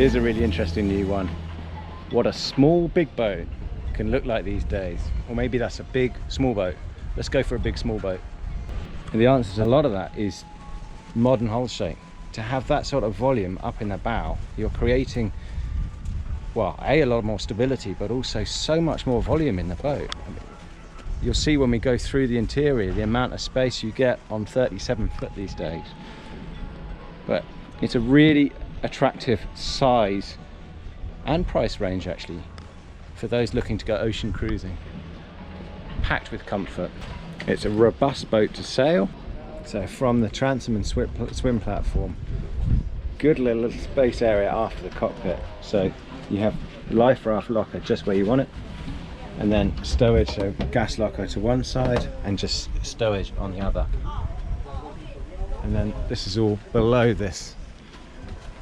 Here's a really interesting new one. What a small big boat can look like these days. Or maybe that's a big small boat. Let's go for a big small boat. And the answer to a lot of that is modern hull shape. To have that sort of volume up in the bow, you're creating, well, a lot more stability, but also so much more volume in the boat. I mean, you'll see when we go through the interior the amount of space you get on 37 foot these days. But it's a really attractive size and price range actually for those looking to go ocean cruising. Packed with comfort. It's a robust boat to sail. So from the transom and swim platform, good little space area after the cockpit. So you have life raft locker just where you want it, and then stowage, so gas locker to one side and just stowage on the other. And then this is all below this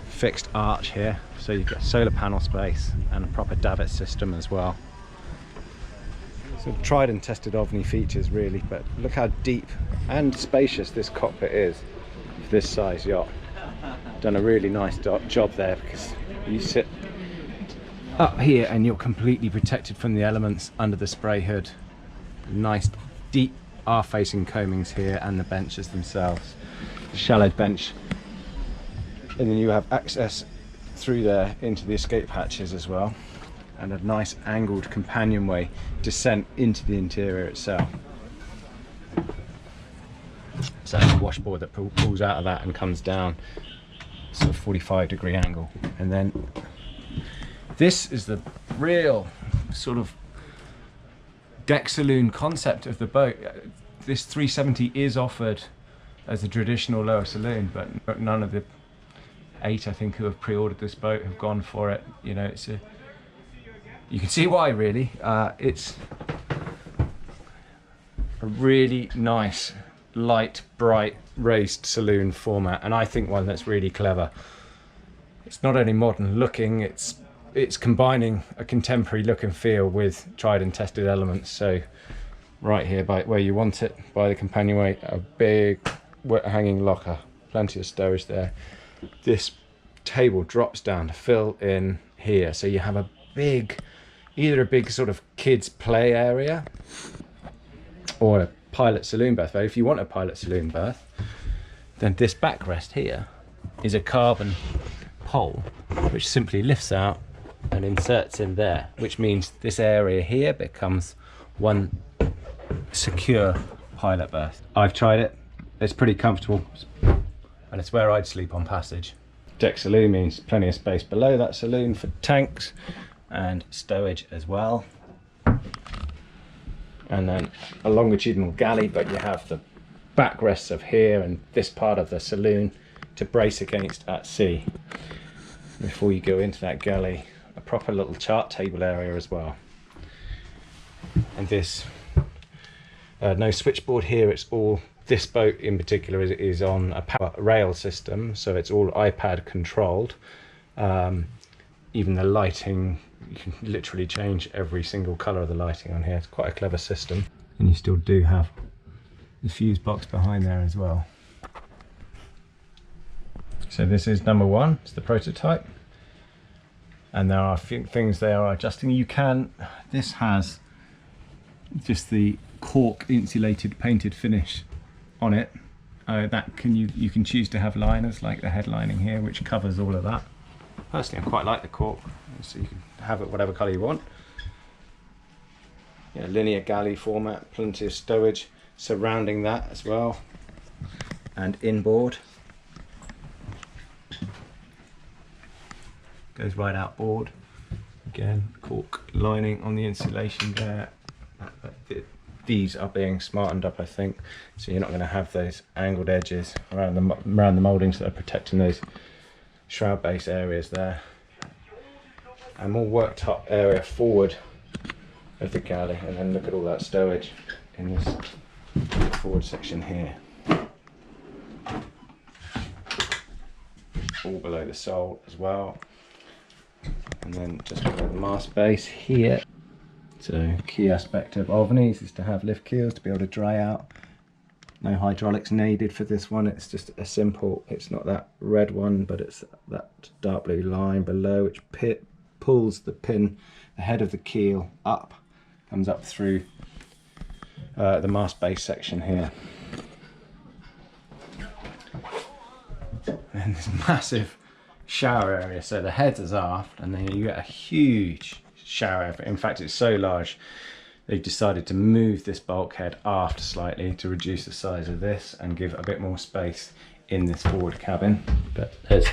fixed arch here, so you've got solar panel space and a proper davit system as well. So tried and tested Ovni features really, but look how deep and spacious this cockpit is for this size yacht. Done a really nice job there, because you sit up here and you're completely protected from the elements under the spray hood. Nice deep aft facing coamings here, and the benches themselves. Shallow bench, and then you have access through there into the escape hatches as well, and a nice angled companionway descent into the interior itself. So there's a washboard that pulls out of that and comes down sort of 45-degree angle. And then this is the real sort of deck saloon concept of the boat. This 370 is offered as a traditional lower saloon, but none of the 8 I think who have pre-ordered this boat have gone for it. You know, it's a, you can see why really. It's a really nice light bright raised saloon format, and I think one that's really clever. It's not only modern looking, it's combining a contemporary look and feel with tried and tested elements. So right here by where you want it, by the companionway, a big hanging locker, plenty of stowage there. This table drops down to fill in here, so you have a big, either a big sort of kids play area or a pilot saloon berth. But if you want a pilot saloon berth, then this backrest here is a carbon pole which simply lifts out and inserts in there, which means this area here becomes one secure pilot berth. I've tried it, it's pretty comfortable, and it's where I'd sleep on passage. Deck saloon means plenty of space below that saloon for tanks and stowage as well. And then a longitudinal galley, but you have the backrests of here and this part of the saloon to brace against at sea. Before you go into that galley, a proper little chart table area as well. And this, no switchboard here, it's all, this boat in particular is on a power rail system, so it's all iPad controlled. Even the lighting, you can literally change every single colour of the lighting on here. It's quite a clever system. And you still do have the fuse box behind there as well. So this is number 1, it's the prototype. And there are things they are adjusting. You can, this has just the cork insulated painted finish on it. That you can choose to have liners like the headlining here, which covers all of that. Personally, I quite like the cork, so you can have it whatever colour you want. Yeah, linear galley format, plenty of stowage surrounding that as well, and inboard. Goes right outboard. Again, cork lining on the insulation there. These are being smartened up, I think, so you're not going to have those angled edges around the mouldings that are protecting those shroud base areas there. And more worktop area forward of the galley, and then look at all that stowage in this forward section here. All below the sole as well. And then just below the mast base here. So key aspect of Ovnis is to have lift keels to be able to dry out No hydraulics needed for this one. It's just a simple, it's not that red one, but it's that dark blue line below which pulls the pin, the head of the keel up, comes up through the mast base section here. And this massive shower area, so the head is aft and then you get a huge shower area. In fact, it's so large they've decided to move this bulkhead aft slightly to reduce the size of this and give a bit more space in this forward cabin. But there's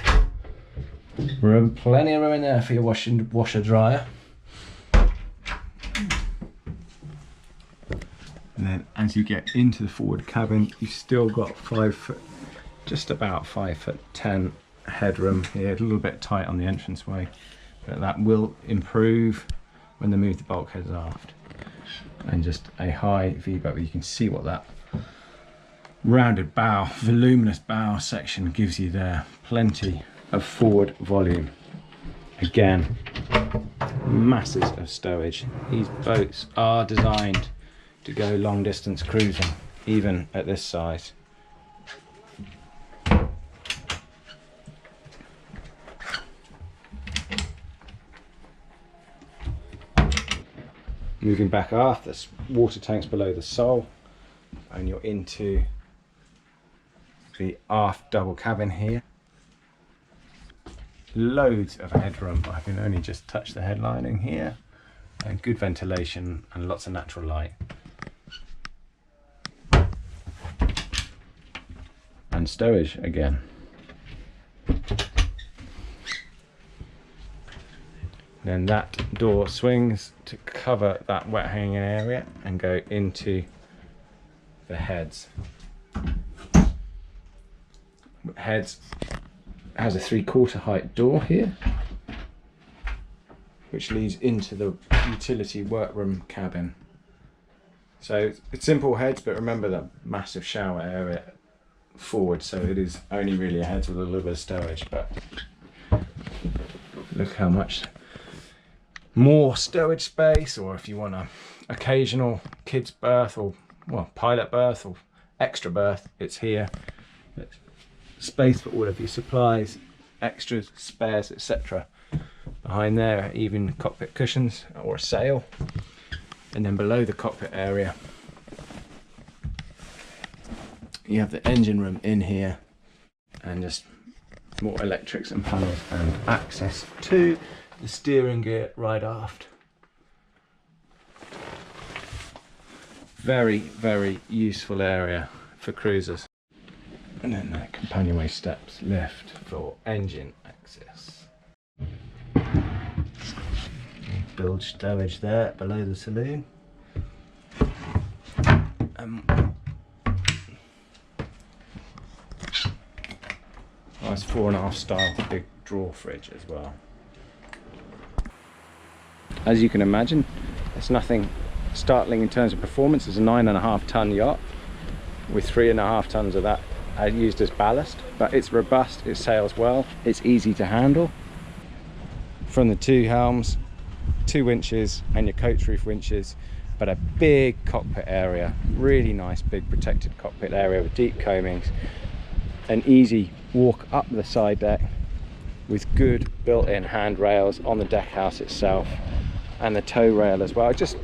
room, plenty of room in there for your washer dryer. And then as you get into the forward cabin, you've still got 5 foot, just about 5'10" headroom here, a little bit tight on the entranceway, but that will improve when they move the bulkheads aft. And just a high V-boat, you can see what that rounded bow, voluminous bow section gives you there. Plenty of forward volume. Again, masses of stowage. These boats are designed to go long distance cruising, even at this size. Moving back aft, there's water tanks below the sole, and you're into the aft double cabin here. Loads of headroom. I can only just touch the headlining here, and good ventilation and lots of natural light. And stowage again. Then that door swings to cover that wet hanging area and go into the heads. Heads has a 3/4 height door here, which leads into the utility workroom cabin. So it's simple heads, but remember that massive shower area forward, so it is only really a heads with a little bit of stowage, but look how much more stowage space. Or if you want a occasional kids berth, or well, pilot berth or extra berth, it's here. It's space for all of your supplies, extras, spares, etc. Behind there, even cockpit cushions or a sail. And then below the cockpit area, you have the engine room in here, and just more electrics and panels and access to the steering gear right aft. Very, very useful area for cruisers. And then the companionway steps lift for engine access. Bilge stowage there below the saloon. Nice 4.5 style big drawer fridge as well. As you can imagine, it's nothing startling in terms of performance. It's a 9.5 ton yacht with 3.5 tons of that used as ballast, but it's robust, it sails well, it's easy to handle. From the 2 helms, 2 winches and your coach roof winches, but a big cockpit area, really nice big protected cockpit area with deep coamings, an easy walk up the side deck with good built-in handrails on the deck house itself, and the tow rail as well. It just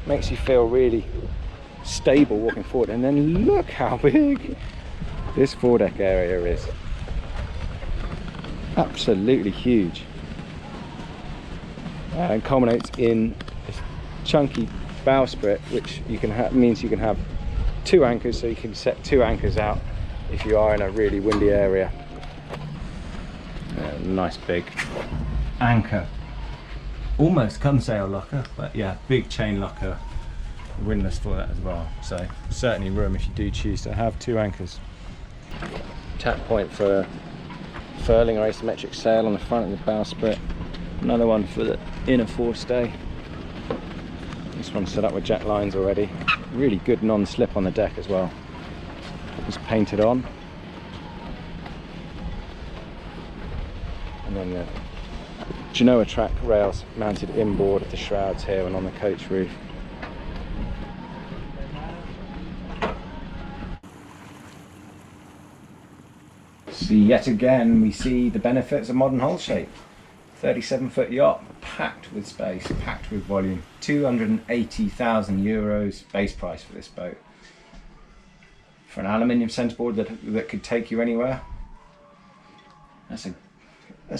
makes you feel really stable walking forward. And then look how big this foredeck area is. Absolutely huge. And culminates in this chunky bowsprit, which you can means you can have 2 anchors, so you can set 2 anchors out if you are in a really windy area. Nice big anchor, almost come sail locker, but yeah, big chain locker, windlass for that as well. So certainly room if you do choose to have 2 anchors. Tap point for furling or asymmetric sail on the front of the bowsprit. Another one for the inner forestay. This one's set up with jack lines already. Really good non-slip on the deck as well. It's painted on. And then the Genoa track rails mounted inboard of the shrouds here and on the coach roof. So yet again we see the benefits of modern hull shape. 37-foot yacht, packed with space, packed with volume. 280,000 euros base price for this boat. For an aluminium centerboard that could take you anywhere, that's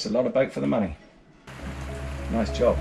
a lot of boat for the money. Nice job.